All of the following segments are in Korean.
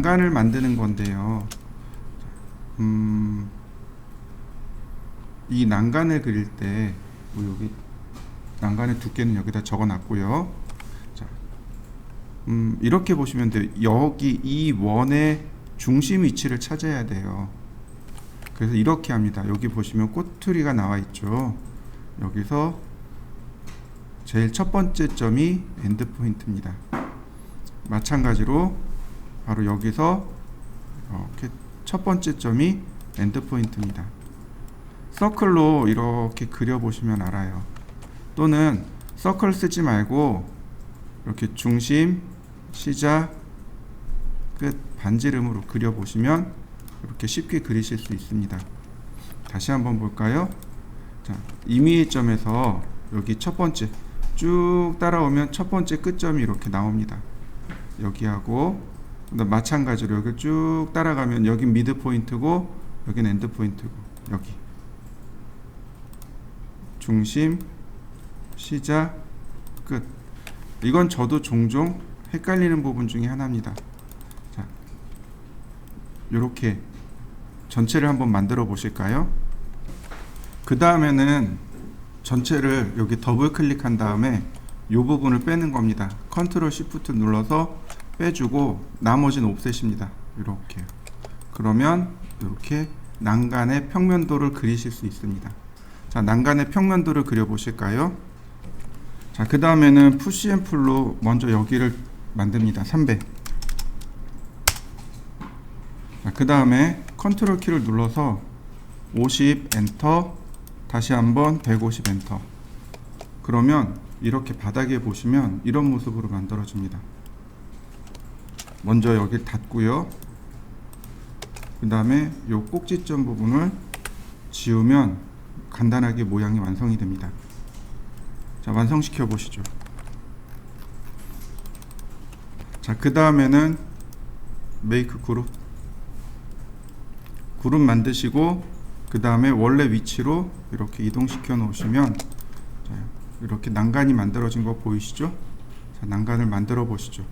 난간을 만드는 건데요. 이 난간을 그릴 때 여기 난간의 두께는 여기다 적어놨고요. 자, 이렇게 보시면 돼요. 여기 이 원의 중심 위치를 찾아야 돼요. 그래서 이렇게 합니다. 여기 보시면 꼬투리가 나와 있죠. 여기서 제일 첫 번째 점이 엔드 포인트입니다. 마찬가지로 바로 여기서 이렇게 첫 번째 점이 엔드 포인트입니다. 서클로 이렇게 그려보시면 알아요. 또는 서클 쓰지 말고 이렇게 중심, 시작, 끝 반지름으로 그려보시면 이렇게 쉽게 그리실 수 있습니다. 다시 한번 볼까요? 자, 임의점에서 여기 첫 번째 쭉 따라오면 첫 번째 끝점이 이렇게 나옵니다. 여기하고 마찬가지로 여기 쭉 따라가면 여기 미드 포인트고 여기는 엔드 포인트고 여기 중심, 시작, 끝. 이건 저도 종종 헷갈리는 부분 중에 하나입니다. 자, 이렇게 전체를 한번 만들어 보실까요? 그 다음에는 전체를 여기 더블 클릭한 다음에 이 부분을 빼는 겁니다. 컨트롤 시프트 눌러서 빼주고 나머지는 옵셋입니다. 이렇게. 그러면 이렇게 난간의 평면도를 그리실 수 있습니다. 자, 난간의 평면도를 그려 보실까요? 자, 그 다음에는 푸시 앤 풀로 먼저 여기를 만듭니다. 300. 자, 그 다음에 컨트롤 키를 눌러서 50 엔터, 다시 한번 150 엔터. 그러면 이렇게 바닥에 보시면 이런 모습으로 만들어집니다. 먼저 여기 닫고요. 그 다음에 이 꼭지점 부분을 지우면 간단하게 모양이 완성이 됩니다. 자, 완성시켜 보시죠. 자, 그 다음에는 메이크 그룹 만드시고 그 다음에 원래 위치로 이렇게 이동시켜 놓으시면 자, 이렇게 난간이 만들어진 거 보이시죠? 자, 난간을 만들어 보시죠.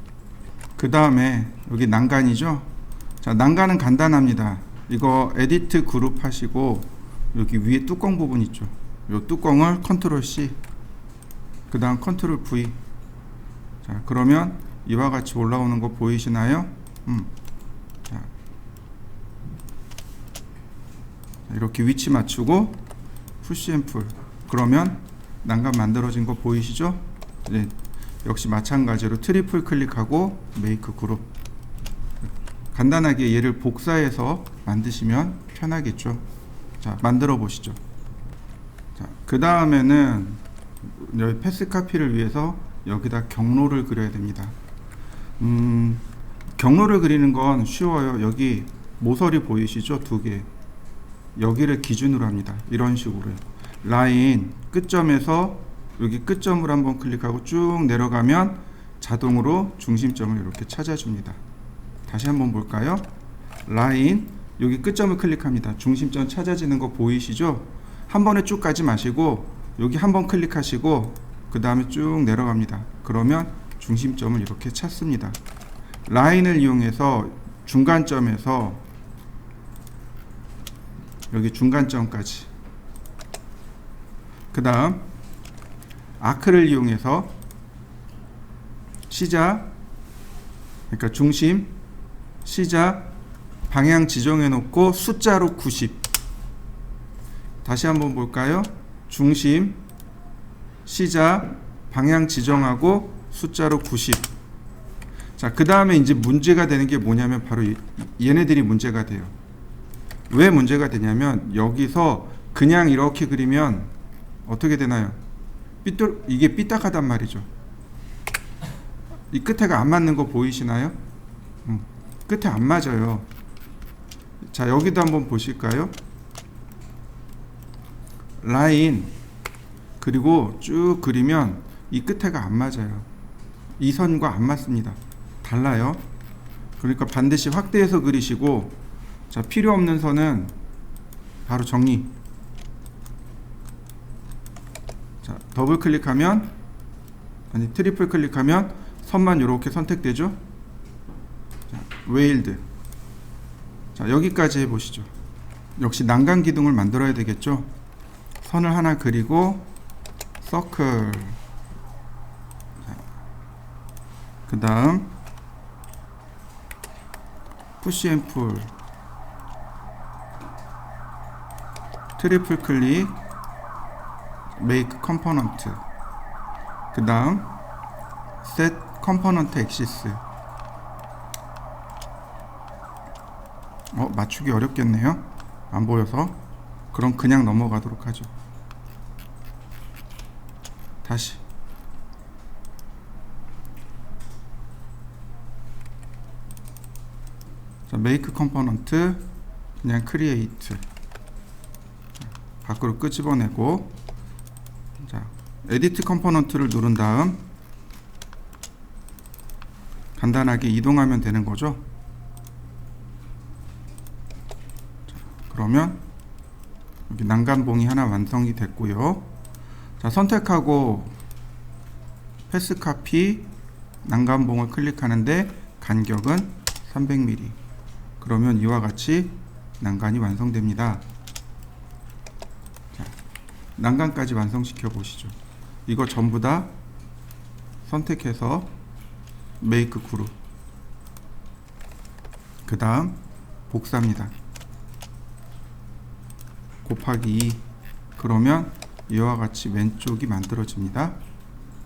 그 다음에 여기 난간이죠? 자, 난간은 간단합니다. 이거 에디트 그룹 하시고 여기 위에 뚜껑 부분 있죠? 이 뚜껑을 컨트롤 C, 그 다음 컨트롤 V. 자, 그러면 이와 같이 올라오는 거 보이시나요? 자, 이렇게 위치 맞추고 푸시 앤 풀. 그러면 난간 만들어진 거 보이시죠? 네, 역시 마찬가지로 트리플 클릭하고 메이크 그룹. 간단하게 얘를 복사해서 만드시면 편하겠죠. 자, 만들어 보시죠. 자, 그 다음에는 여기 패스 카피를 위해서 여기다 경로를 그려야 됩니다. 경로를 그리는 건 쉬워요. 여기 모서리 보이시죠? 두 개. 여기를 기준으로 합니다. 이런 식으로요. 라인 끝점에서 여기 끝점을 한번 클릭하고 쭉 내려가면 자동으로 중심점을 이렇게 찾아줍니다. 다시 한번 볼까요? 라인 여기 끝점을 클릭합니다. 중심점 찾아지는 거 보이시죠? 한 번에 쭉 가지 마시고 여기 한번 클릭하시고 그 다음에 쭉 내려갑니다. 그러면 중심점을 이렇게 찾습니다. 라인을 이용해서 중간점에서 여기 중간점까지, 그 다음 아크를 이용해서 시작, 그러니까 중심, 시작, 방향 지정해 놓고 숫자로 90. 다시 한번 볼까요? 중심, 시작, 방향 지정하고 숫자로 90. 자, 그 다음에 이제 문제가 되는 게 뭐냐면 바로 얘네들이 문제가 돼요. 왜 문제가 되냐면 여기서 그냥 이렇게 그리면 어떻게 되나요? 이게 삐딱하단 말이죠. 이 끝에가 안 맞는 거 보이시나요? 끝에 안 맞아요. 자, 여기도 한번 보실까요? 라인 그리고 쭉 그리면 이 끝에가 안 맞아요. 이 선과 안 맞습니다. 달라요. 그러니까 반드시 확대해서 그리시고, 자, 필요 없는 선은 바로 정리. 자, 더블 클릭하면, 아니 트리플 클릭하면 선만 이렇게 선택되죠. 자, 웨일드. 자, 여기까지 해보시죠. 역시 난간 기둥을 만들어야 되겠죠. 선을 하나 그리고 서클. 그 다음 푸시 앤 풀, 트리플 클릭, 메이크 컴포넌트. 그 다음 셋 컴포넌트 엑시스. 맞추기 어렵겠네요. 안 보여서. 그럼 그냥 넘어가도록 하죠. 다시. 자, 메이크 컴포넌트, 그냥 크리에이트. 밖으로 끄집어내고, 자, 에디트 컴포넌트를 누른 다음 간단하게 이동하면 되는 거죠. 자, 그러면 여기 난간봉이 하나 완성이 됐고요. 자, 선택하고 패스 카피, 난간봉을 클릭하는데 간격은 300mm. 그러면 이와 같이 난간이 완성됩니다. 자, 난간까지 완성시켜 보시죠. 이거 전부 다 선택해서 메이크 그룹, 그 다음 복사입니다. 곱하기 2. 그러면 이와 같이 왼쪽이 만들어집니다.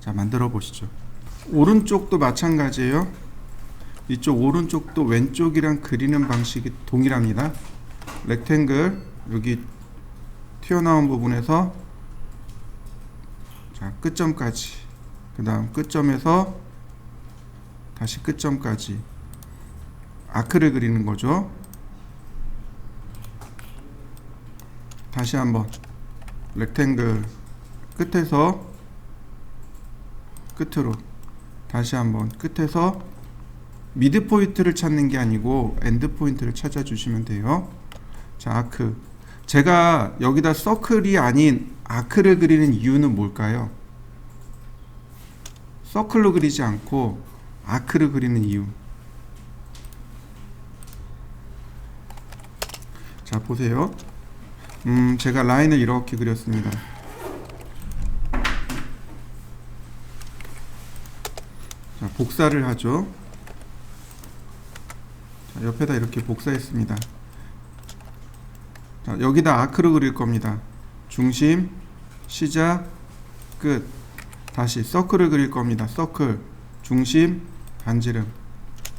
자, 만들어 보시죠. 오른쪽도 마찬가지예요. 이쪽 오른쪽도 왼쪽이랑 그리는 방식이 동일합니다. 렉탱글, 여기 튀어나온 부분에서 자, 끝점까지, 그 다음 끝점에서 다시 끝점까지 아크를 그리는 거죠. 다시 한번 렉탱글 끝에서 끝으로, 다시 한번 끝에서 미드 포인트를 찾는 게 아니고 엔드 포인트를 찾아주시면 돼요. 자, 아크. 제가 여기다 서클이 아닌 아크를 그리는 이유는 뭘까요? 서클로 그리지 않고 아크를 그리는 이유. 자, 보세요. 제가 라인을 이렇게 그렸습니다. 자, 복사를 하죠. 자, 옆에다 이렇게 복사했습니다. 자, 여기다 아크를 그릴 겁니다. 중심, 시작, 끝. 다시 서클을 그릴 겁니다. 서클, 중심, 반지름.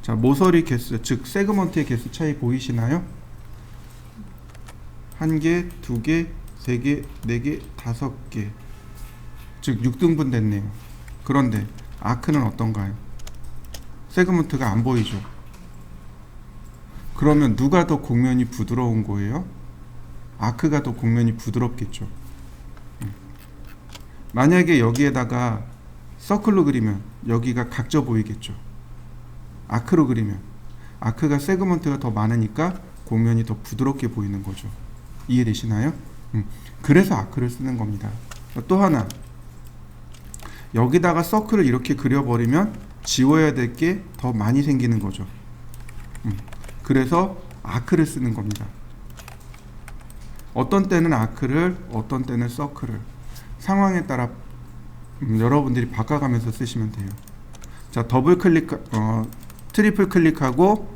자, 모서리 개수, 즉 세그먼트의 개수 차이 보이시나요? 1개, 2개, 3개, 4개, 5개. 즉 6등분 됐네요. 그런데 아크는 어떤가요? 세그먼트가 안 보이죠. 그러면 누가 더 곡면이 부드러운 거예요? 아크가 더 곡면이 부드럽겠죠. 만약에 여기에다가 서클로 그리면 여기가 각져 보이겠죠. 아크로 그리면 아크가 세그먼트가 더 많으니까 곡면이 더 부드럽게 보이는 거죠. 이해되시나요? 그래서 아크를 쓰는 겁니다. 또 하나, 여기다가 서클을 이렇게 그려버리면 지워야 될 게 더 많이 생기는 거죠. 그래서 아크를 쓰는 겁니다. 어떤 때는 아크를, 어떤 때는 서클을, 상황에 따라 여러분들이 바꿔가면서 쓰시면 돼요. 자, 더블 클릭, 트리플 클릭하고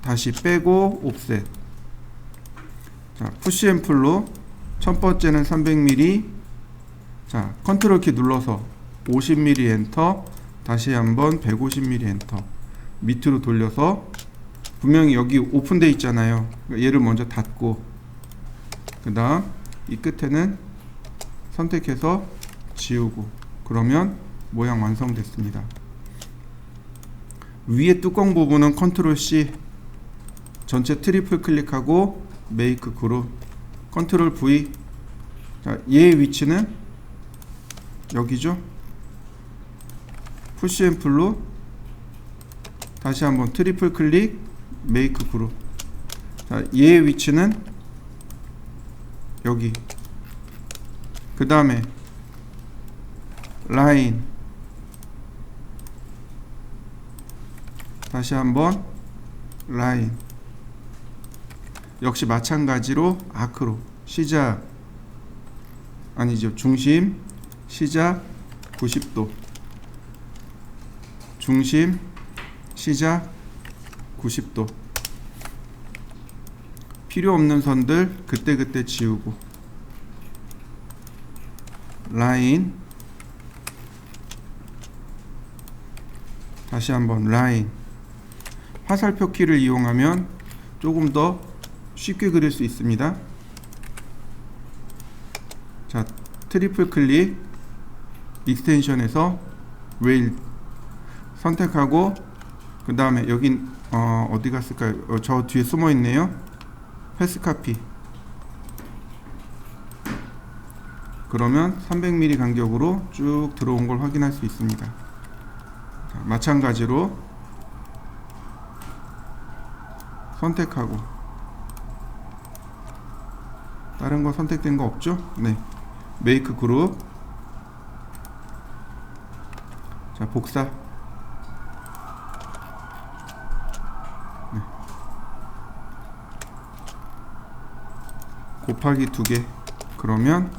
다시 빼고 옵셋. 자, 푸시 앤 풀로 첫 번째는 300mm. 자, 컨트롤 키 눌러서 50mm 엔터, 다시 한번 150mm 엔터. 밑으로 돌려서 분명히 여기 오픈되어 있잖아요. 얘를 먼저 닫고, 그 다음 이 끝에는 선택해서 지우고, 그러면 모양 완성됐습니다. 위에 뚜껑 부분은 컨트롤 C, 전체 트리플 클릭하고 메이크 그룹, 컨트롤 V. 자, 얘의 위치는 여기죠. 푸시 앤 풀로 다시 한번 트리플 클릭, 메이크 그룹. 자, 얘의 위치는 여기. 그 다음에 라인, 다시 한번 라인, 역시 마찬가지로 아크로 시작, 아니죠, 중심 시작 90도, 중심 시작 90도. 필요 없는 선들 그때그때 지우고, 라인, 다시 한번 라인. 화살표 키를 이용하면 조금 더 쉽게 그릴 수 있습니다. 자, 트리플 클릭, 익스텐션에서 웨일 선택하고, 그 다음에 여긴 어디 갔을까요? 저 뒤에 숨어 있네요. 패스 카피. 그러면 300mm 간격으로 쭉 들어온 걸 확인할 수 있습니다. 자, 마찬가지로 선택하고, 다른 거 선택된 거 없죠? 네, 메이크 그룹. 자, 복사. 네. 곱하기 2개. 그러면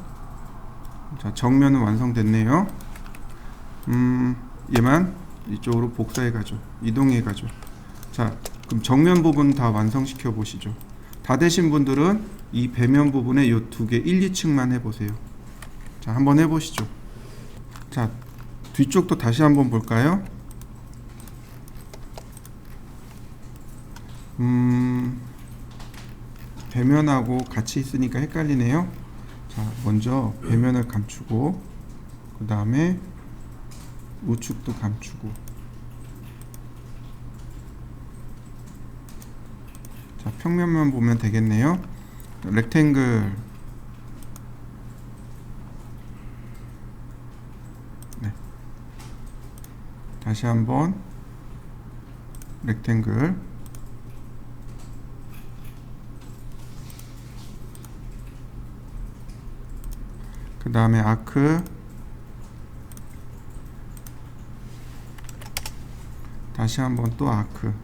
자, 정면은 완성됐네요. 얘만 이쪽으로 복사해 가죠. 이동해 가죠. 자, 그럼 정면 부분 다 완성시켜 보시죠. 다 되신 분들은 이 배면 부분에 이 2개 1, 2층만 해보세요. 자, 한번 해보시죠. 자, 뒤쪽도 다시 한번 볼까요? 배면하고 같이 있으니까 헷갈리네요. 자, 먼저 배면을 감추고, 그 다음에 우측도 감추고. 자, 평면만 보면 되겠네요. 렉탱글. 네. 다시 한번 렉탱글. 그 다음에 아크. 다시 한번 또 아크.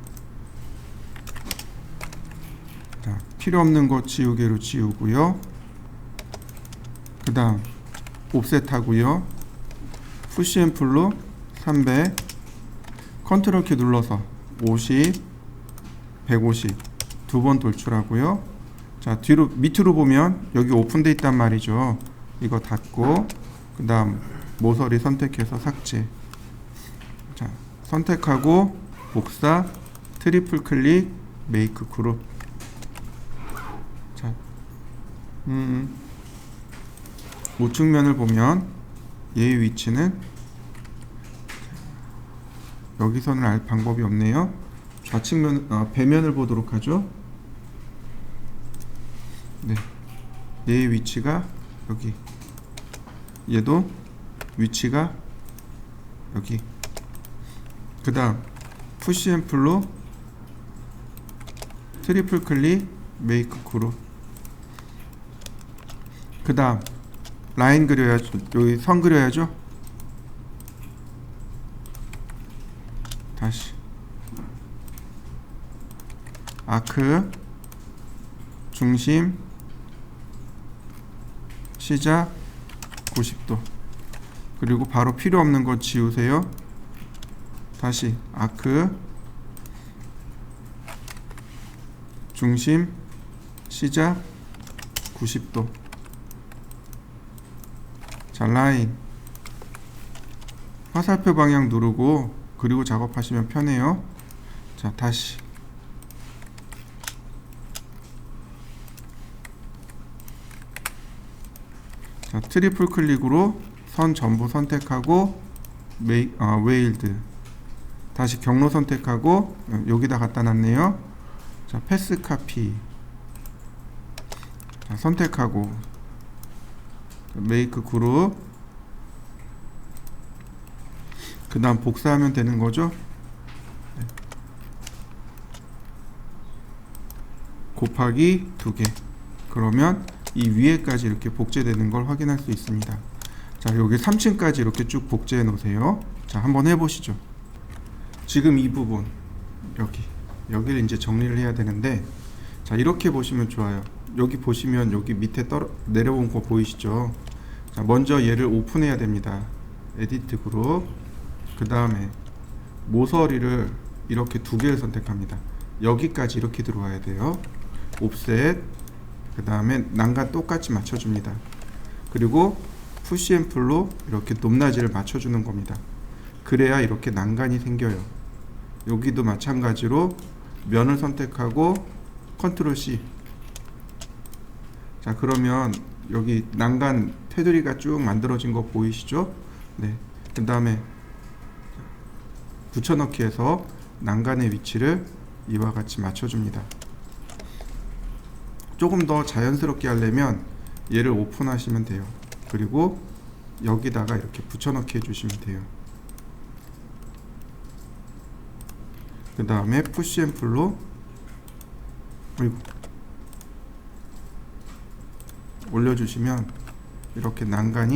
자, 필요 없는 거 지우개로 지우고요. 그 다음 옵셋 하고요. 푸시 앤 풀로 300, 컨트롤 키 눌러서 50, 150 두 번 돌출하고요. 자, 뒤로 밑으로 보면 여기 오픈돼 있단 말이죠. 이거 닫고, 그 다음 모서리 선택해서 삭제. 자, 선택하고 복사, 트리플 클릭, 메이크 그룹. 자, 우측면을 보면 얘의 위치는, 여기서는 알 방법이 없네요. 좌측면, 배면을 보도록 하죠. 네, 얘의 위치가 여기, 얘도 위치가 여기. 그 다음 푸시 앤 풀로 트리플 클릭, 메이크 그룹. 그 다음 라인 그려야죠. 여기 선 그려야죠. 다시 아크, 중심 시작 90도. 그리고 바로 필요 없는 거 지우세요. 다시 아크, 중심 시작 90도. 자, 라인, 화살표 방향 누르고 그리고 작업하시면 편해요. 자, 다시 자, 트리플 클릭으로 선 전부 선택하고 웨일드. 다시 경로 선택하고 여기다 갖다 놨네요. 자, 패스 카피. 자, 선택하고 메이크 그룹. 그 다음 복사하면 되는 거죠. 네. 곱하기 2개. 그러면 이 위에까지 이렇게 복제되는 걸 확인할 수 있습니다. 자, 여기 3층까지 이렇게 쭉 복제해 놓으세요. 자, 한번 해보시죠. 지금 이 부분, 여기를 이제 정리를 해야 되는데, 자, 이렇게 보시면 좋아요. 여기 보시면 여기 밑에 내려온 거 보이시죠? 자, 먼저 얘를 오픈해야 됩니다. 에디트 그룹. 그 다음에 모서리를 이렇게 두 개를 선택합니다. 여기까지 이렇게 들어와야 돼요. 옵셋. 그 다음에 난간 똑같이 맞춰줍니다. 그리고 푸시 앤 풀로 이렇게 높낮이를 맞춰주는 겁니다. 그래야 이렇게 난간이 생겨요. 여기도 마찬가지로 면을 선택하고 컨트롤 C. 자, 그러면 여기 난간 테두리가 쭉 만들어진 거 보이시죠? 네. 그 다음에 붙여넣기해서 난간의 위치를 이와 같이 맞춰줍니다. 조금 더 자연스럽게 하려면 얘를 오픈하시면 돼요. 그리고 여기다가 이렇게 붙여넣기 해주시면 돼요. 그 다음에 푸시 앤 풀로 올려주시면 이렇게 난간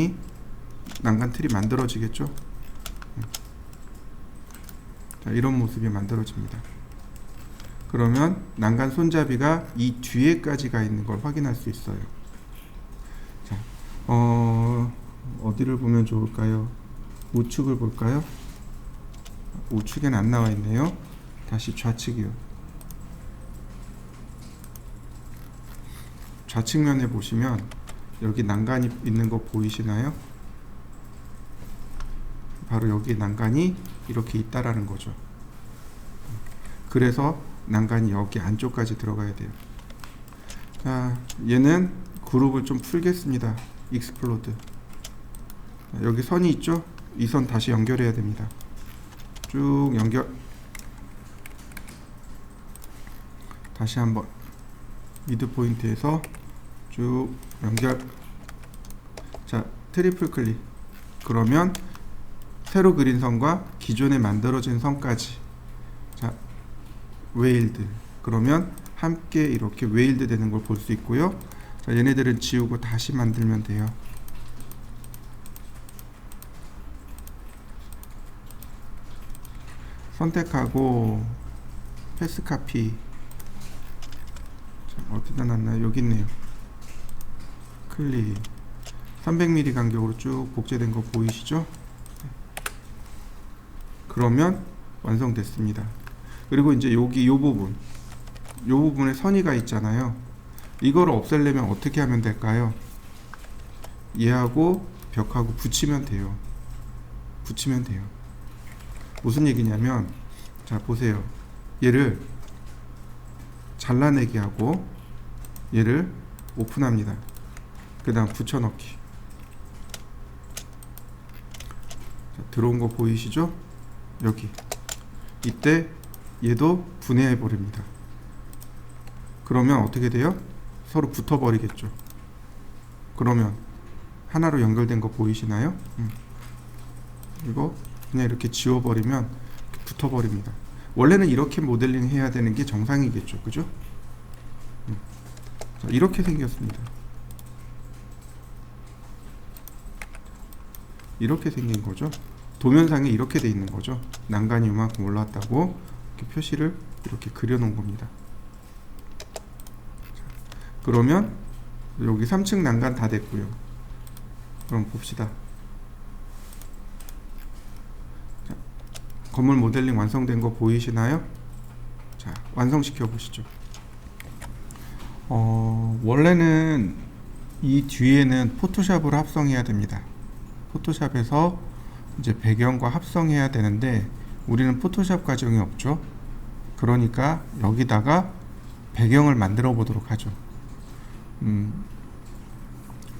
틀이 만들어지겠죠. 자, 이런 모습이 만들어집니다. 그러면 난간 손잡이가 이 뒤에까지 가 있는 걸 확인할 수 있어요. 자, 어디를 보면 좋을까요? 우측을 볼까요? 우측엔 안 나와 있네요. 다시 좌측이요. 좌측면에 보시면 여기 난간이 있는 거 보이시나요? 바로 여기 난간이 이렇게 있다라는 거죠. 그래서 난간이 여기 안쪽까지 들어가야 돼요. 자, 얘는 그룹을 좀 풀겠습니다. 익스플로드. 여기 선이 있죠? 이 선 다시 연결해야 됩니다. 쭉 연결. 다시 한번 미드 포인트에서 쭉 연결. 자, 트리플 클릭. 그러면 새로 그린 선과 기존에 만들어진 선까지, 자, 웨일드. 그러면 함께 이렇게 웨일드 되는 걸 볼 수 있고요. 자, 얘네들은 지우고 다시 만들면 돼요. 선택하고 패스 카피. 자, 어디다 놨나요? 여기 있네요. 클릭. 300mm 간격으로 쭉 복제된 거 보이시죠? 그러면 완성됐습니다. 그리고 이제 여기 요 부분에 선이가 있잖아요. 이거를 없애려면 어떻게 하면 될까요? 얘하고 벽하고 붙이면 돼요. 무슨 얘기냐면, 자, 보세요. 얘를 잘라내기 하고 얘를 오픈합니다. 그 다음 붙여넣기. 자, 들어온 거 보이시죠? 여기. 이때 얘도 분해해 버립니다. 그러면 어떻게 돼요? 서로 붙어 버리겠죠. 그러면 하나로 연결된 거 보이시나요? 이거 그냥 이렇게 지워 버리면 붙어 버립니다. 원래는 이렇게 모델링 해야 되는 게 정상이겠죠. 그죠? 자, 이렇게 생겼습니다. 이렇게 생긴 거죠. 도면상에 이렇게 돼 있는 거죠. 난간이 이만큼 올라왔다고 이렇게 표시를 이렇게 그려 놓은 겁니다. 자, 그러면 여기 3층 난간 다 됐고요. 그럼 봅시다. 자, 건물 모델링 완성된 거 보이시나요? 자, 완성시켜 보시죠. 원래는 이 뒤에는 포토샵으로 합성해야 됩니다. 포토샵에서 이제 배경과 합성해야 되는데 우리는 포토샵 과정이 없죠. 그러니까 여기다가 배경을 만들어 보도록 하죠.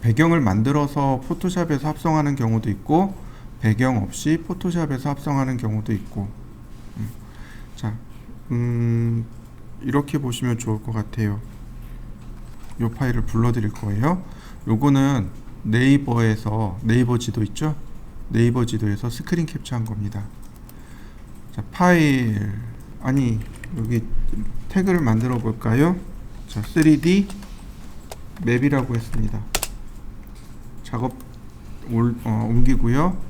배경을 만들어서 포토샵에서 합성하는 경우도 있고 배경 없이 포토샵에서 합성하는 경우도 있고. 자, 이렇게 보시면 좋을 것 같아요. 이 파일을 불러드릴 거예요. 요거는 네이버 지도 있죠? 네이버 지도에서 스크린 캡처한 겁니다. 자, 파일, 여기 태그를 만들어 볼까요? 자, 3D 맵이라고 했습니다. 작업 옮기고요.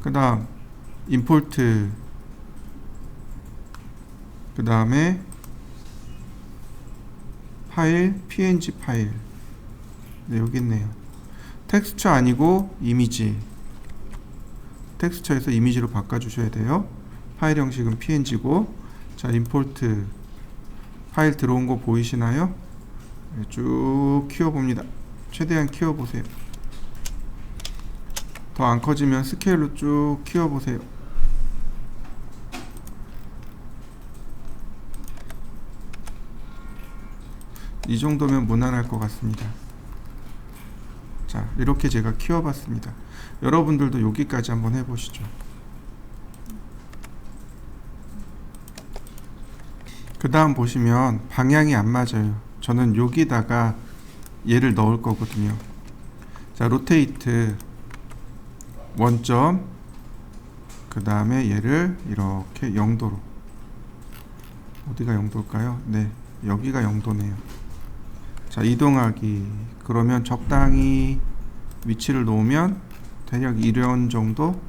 그 다음 임포트 그 다음에 파일, png 파일. 네, 여기 있네요. 텍스처 아니고 이미지. 텍스처에서 이미지로 바꿔주셔야 돼요. 파일 형식은 png고, 자, 임포트 파일 들어온 거 보이시나요? 네, 쭉 키워봅니다. 최대한 키워보세요. 더 안 커지면 스케일로 쭉 키워보세요. 이 정도면 무난할 것 같습니다. 자, 이렇게 제가 키워봤습니다. 여러분들도 여기까지 한번 해보시죠. 그 다음 보시면 방향이 안 맞아요. 저는 여기다가 얘를 넣을 거거든요. 자, 로테이트 원점, 그 다음에 얘를 이렇게 0도로. 어디가 0도일까요? 네, 여기가 0도네요. 자, 이동하기. 그러면 적당히 위치를 놓으면 대략 이런 정도.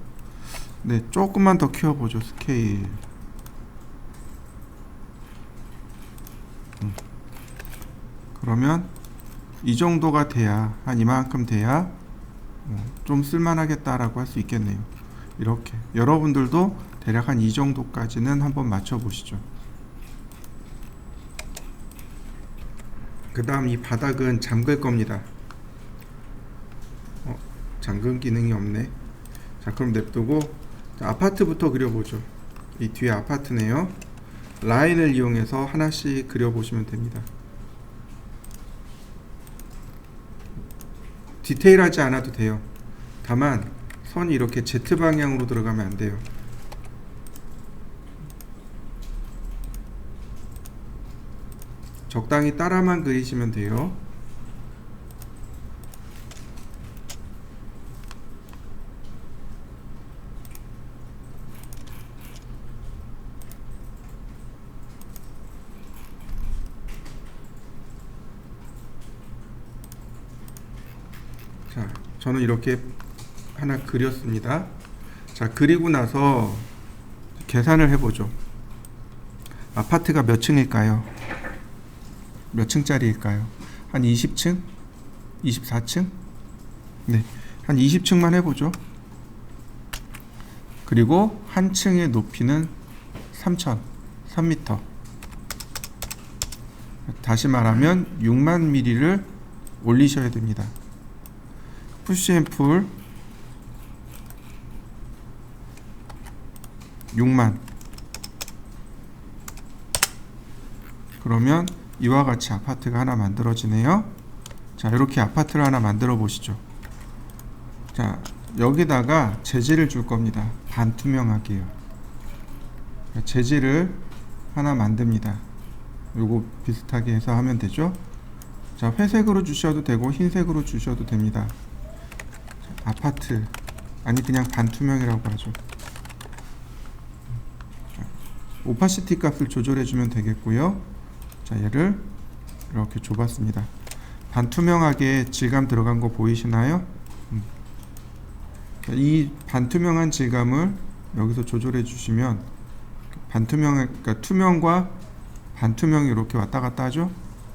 네, 조금만 더 키워보죠. 스케일. 그러면 이 정도가 돼야, 한 이만큼 돼야 좀 쓸만하겠다라고 할 수 있겠네요. 이렇게 여러분들도 대략 한 이 정도까지는 한번 맞춰 보시죠. 그 다음 이 바닥은 잠글 겁니다. 잠금 기능이 없네. 자, 그럼 냅두고, 자, 아파트부터 그려보죠. 이 뒤에 아파트네요. 라인을 이용해서 하나씩 그려보시면 됩니다. 디테일하지 않아도 돼요. 다만 선이 이렇게 Z방향으로 들어가면 안 돼요. 적당히 따라만 그리시면 돼요. 자, 저는 이렇게 하나 그렸습니다. 자, 그리고 나서 계산을 해보죠. 아파트가 몇 층일까요? 몇 층짜리일까요? 한 20층? 24층? 네, 한 20층만 해보죠. 그리고 한 층의 높이는 3m. 다시 말하면 6만 mm를 올리셔야 됩니다. 푸시 앤 풀 6만. 그러면 이와 같이 아파트가 하나 만들어지네요. 자, 이렇게 아파트를 하나 만들어 보시죠. 자, 여기다가 재질을 줄 겁니다. 반투명하게요. 재질을 하나 만듭니다. 요거 비슷하게 해서 하면 되죠. 자, 회색으로 주셔도 되고 흰색으로 주셔도 됩니다. 자, 아파트, 아니 그냥 반투명이라고 하죠. 자, 오파시티 값을 조절해 주면 되겠고요. 자, 얘를 이렇게 줘봤습니다. 반투명하게 질감 들어간 거 보이시나요? 자, 이 반투명한 질감을 여기서 조절해 주시면 그러니까 투명과 반투명이 이렇게 왔다 갔다 하죠.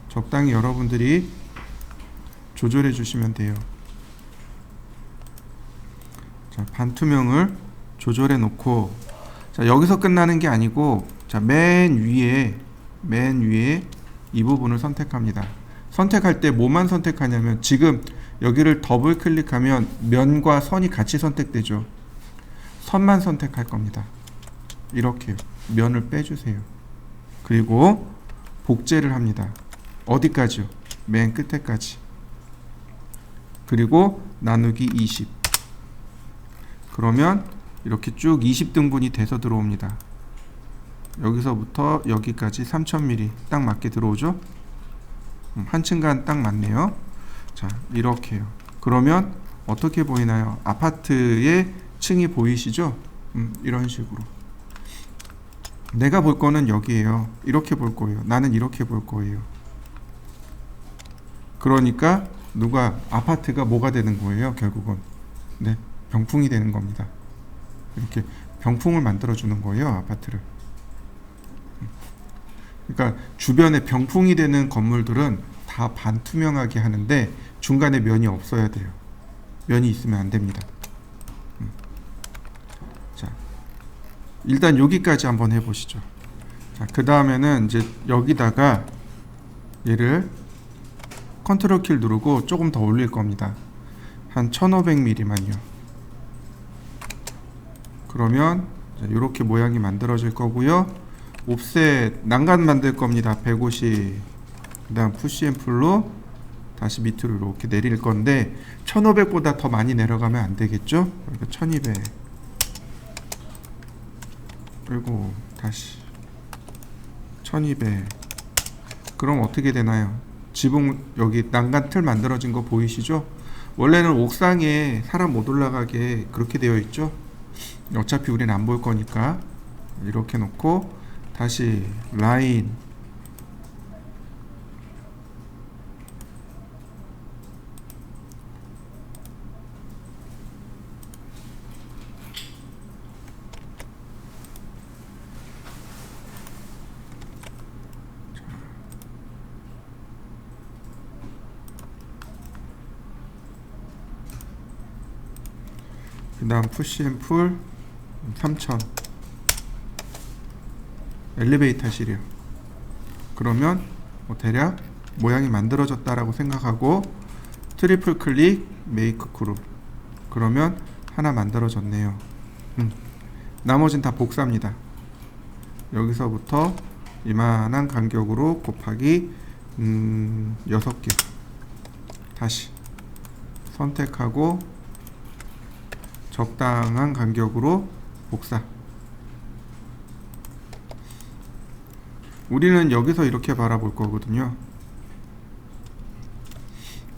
적당히 여러분들이 조절해 주시면 돼요. 자, 반투명을 조절해 놓고, 자, 여기서 끝나는 게 아니고, 자, 맨 위에 이 부분을 선택합니다. 선택할 때 뭐만 선택하냐면, 지금 여기를 더블 클릭하면 면과 선이 같이 선택되죠. 선만 선택할 겁니다. 이렇게요. 면을 빼주세요. 그리고 복제를 합니다. 어디까지요? 맨 끝에까지. 그리고 나누기 20. 그러면 이렇게 쭉 20등분이 돼서 들어옵니다. 여기서부터 여기까지 3000mm 딱 맞게 들어오죠? 한 층간 딱 맞네요. 자, 이렇게요. 그러면 어떻게 보이나요? 아파트의 층이 보이시죠? 이런 식으로. 내가 볼 거는 여기에요. 이렇게 볼 거예요. 나는 이렇게 볼 거예요. 그러니까 아파트가 뭐가 되는 거예요? 결국은 네, 병풍이 되는 겁니다. 이렇게 병풍을 만들어 주는 거예요. 아파트를. 그러니까 주변에 병풍이 되는 건물들은 다 반투명하게 하는데 중간에 면이 없어야 돼요. 면이 있으면 안 됩니다. 자, 일단 여기까지 한번 해보시죠. 자, 그 다음에는 이제 여기다가 얘를 컨트롤 키를 누르고 조금 더 올릴 겁니다. 한 1500mm만요. 그러면 이렇게 모양이 만들어질 거고요. 옵셋 난간 만들 겁니다. 150. 그 다음 푸시 앤 풀로 다시 밑으로 이렇게 내릴 건데 1500보다 더 많이 내려가면 안 되겠죠? 그러니까 1200. 그리고 다시 1200. 그럼 어떻게 되나요? 지붕 여기 난간 틀 만들어진 거 보이시죠? 원래는 옥상에 사람 못 올라가게 그렇게 되어 있죠? 어차피 우리는 안 볼 거니까 이렇게 놓고 다시 라인 그 다음 푸시앤풀 3000 엘리베이터실이요. 그러면 뭐 대략 모양이 만들어졌다라고 생각하고 트리플 클릭 메이크 그룹. 그러면 하나 만들어졌네요. 나머진 다 복사입니다. 여기서부터 이만한 간격으로 곱하기 6개 다시 선택하고 적당한 간격으로 복사. 우리는 여기서 이렇게 바라볼 거거든요.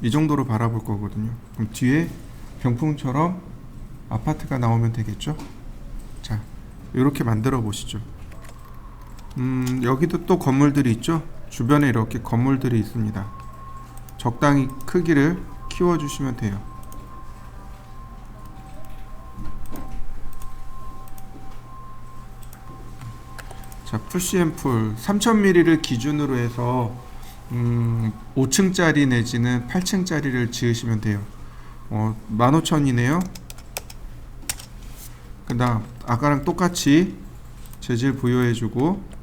이 정도로 바라볼 거거든요. 그럼 뒤에 병풍처럼 아파트가 나오면 되겠죠? 자, 이렇게 만들어 보시죠. 여기도 또 건물들이 있죠? 주변에 이렇게 건물들이 있습니다. 적당히 크기를 키워주시면 돼요. 자, 푸시앤풀 3000mm를 기준으로 해서 5층짜리 내지는 8층짜리를 지으시면 돼요. 15,000이네요. 그 다음 아까랑 똑같이 재질 부여해주고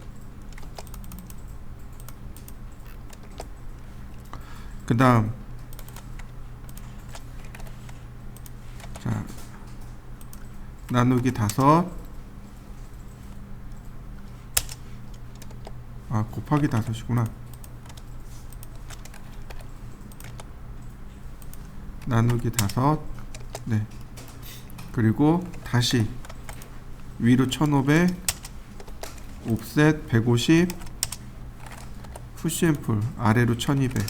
그 다음 자 나누기 5 곱하기 5이구나. 나누기 5. 네. 그리고 다시 위로 1500, 옵셋 150, 푸시앤풀 아래로 1200.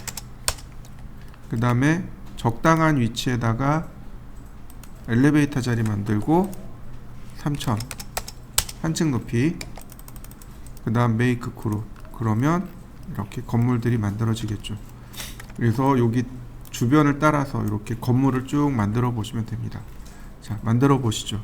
그 다음에 적당한 위치에다가 엘리베이터 자리 만들고 3000 한층 높이. 그 다음 메이크 그룹. 그러면 이렇게 건물들이 만들어지겠죠. 그래서 여기 주변을 따라서 이렇게 건물을 쭉 만들어 보시면 됩니다. 자, 만들어 보시죠.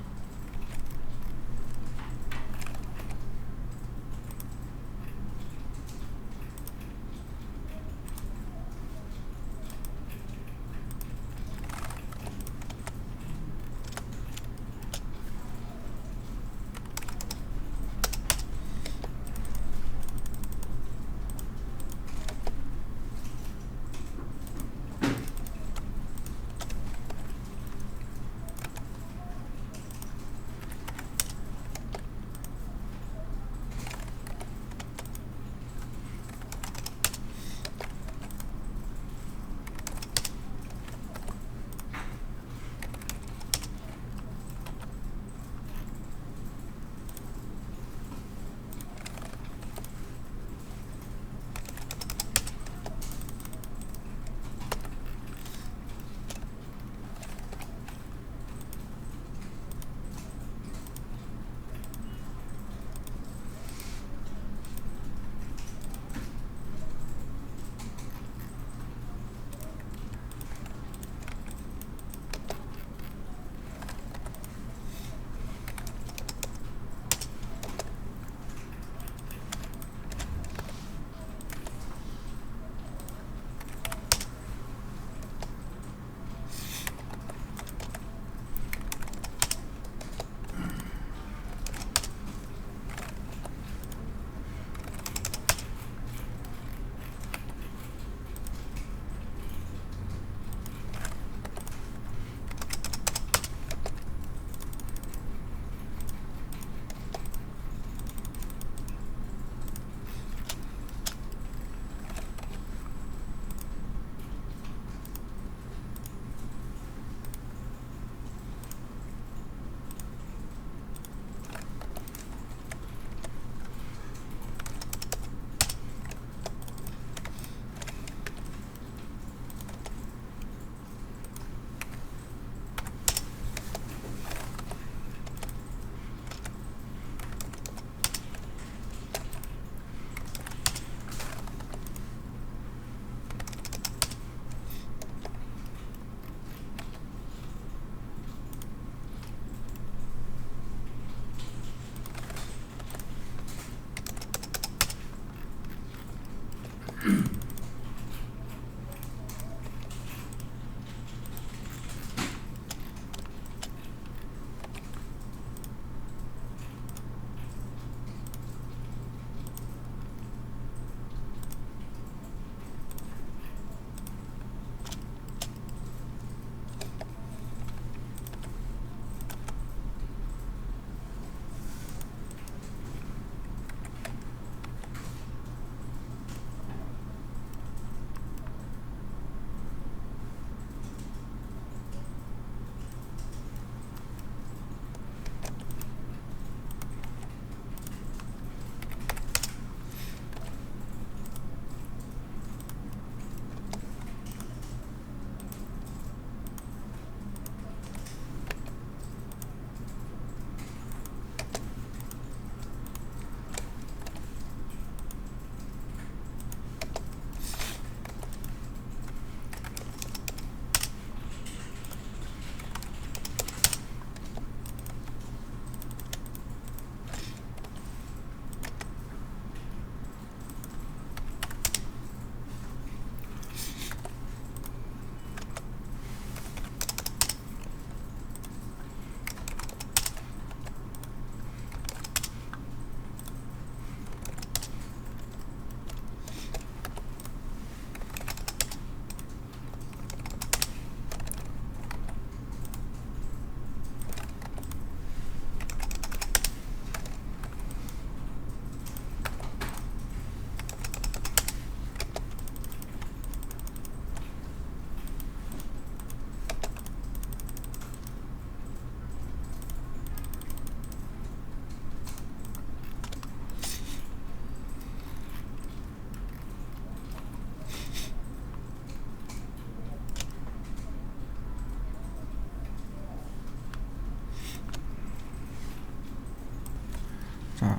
자,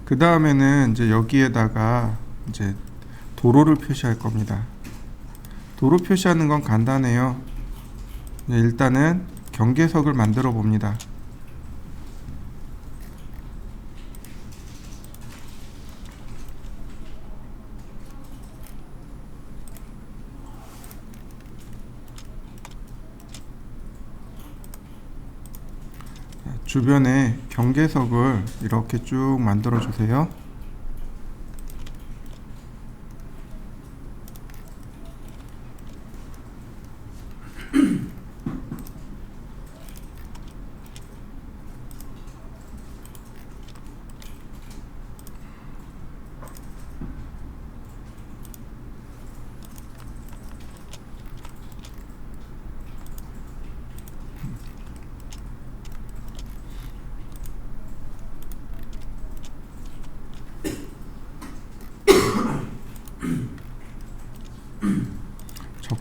그 다음에는 이제 여기에다가 이제 도로를 표시할 겁니다. 도로 표시하는 건 간단해요. 일단은 경계석을 만들어 봅니다. 주변에 경계석을 이렇게 쭉 만들어 주세요.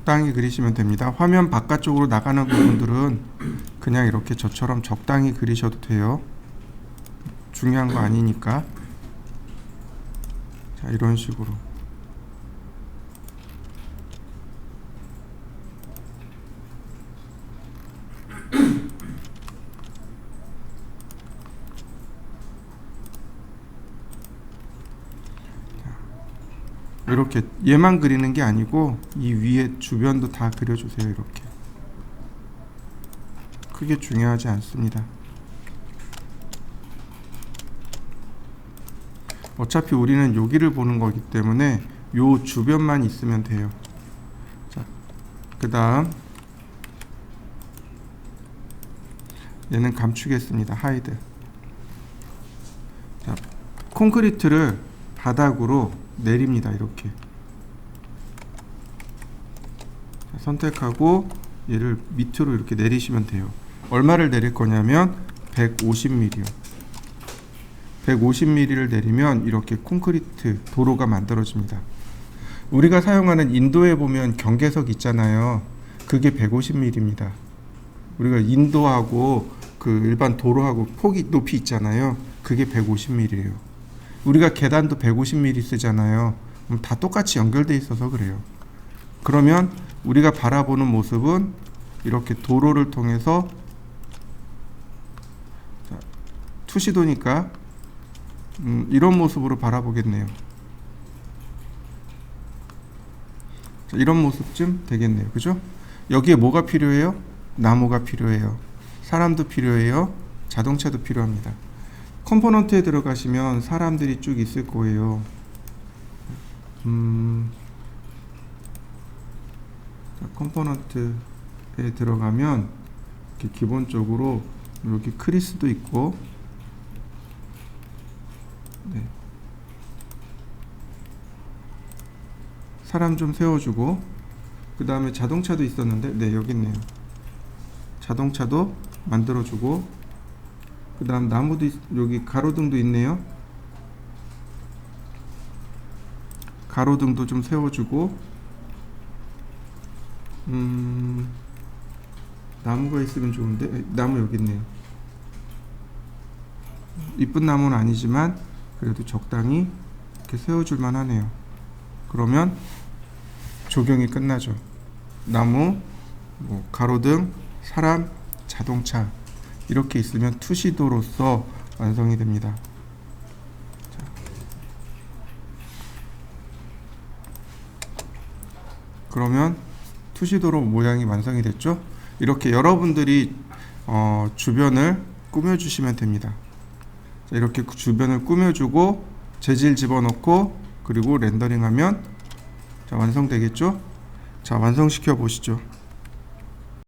적당히 그리시면 됩니다. 화면 바깥쪽으로 나가는 부분들은 그냥 이렇게 저처럼 적당히 그리셔도 돼요. 중요한 거 아니니까. 자, 이런 식으로. 이렇게 얘만 그리는 게 아니고 이 위에 주변도 다 그려주세요. 이렇게 크게 중요하지 않습니다. 어차피 우리는 여기를 보는 거기 때문에 요 주변만 있으면 돼요. 자, 그 다음 얘는 감추겠습니다. 하이드. 자, 콘크리트를 바닥으로 내립니다. 이렇게 자, 선택하고 얘를 밑으로 이렇게 내리시면 돼요. 얼마를 내릴 거냐면 150mm요. 150mm를 내리면 이렇게 콘크리트 도로가 만들어집니다. 우리가 사용하는 인도에 보면 경계석 있잖아요. 그게 150mm입니다. 우리가 인도하고 그 일반 도로하고 폭이 높이 있잖아요. 그게 150mm예요. 우리가 계단도 150mm 쓰잖아요. 다 똑같이 연결되어 있어서 그래요. 그러면 우리가 바라보는 모습은 이렇게 도로를 통해서 투시도니까 이런 모습으로 바라보겠네요. 자, 이런 모습쯤 되겠네요. 그죠? 여기에 뭐가 필요해요? 나무가 필요해요. 사람도 필요해요. 자동차도 필요합니다. 컴포넌트에 들어가시면 사람들이 쭉 있을 거예요. 자, 컴포넌트에 들어가면 이렇게 기본적으로 여기 크리스도 있고, 네. 사람 좀 세워주고, 그 다음에 자동차도 있었는데, 네, 여기 있네요. 자동차도 만들어주고, 그 다음 나무도 여기 가로등도 있네요. 가로등도 좀 세워주고, 나무가 있으면 좋은데, 나무 여기 있네요. 이쁜 나무는 아니지만 그래도 적당히 이렇게 세워줄만 하네요. 그러면 조경이 끝나죠. 나무, 뭐 가로등, 사람, 자동차 이렇게 있으면 투시도로서 완성이 됩니다. 자. 그러면 투시도로 모양이 완성이 됐죠. 이렇게 여러분들이 주변을 꾸며주시면 됩니다. 자, 이렇게 주변을 꾸며주고 재질 집어넣고 그리고 렌더링하면 자, 완성되겠죠. 자, 완성시켜 보시죠.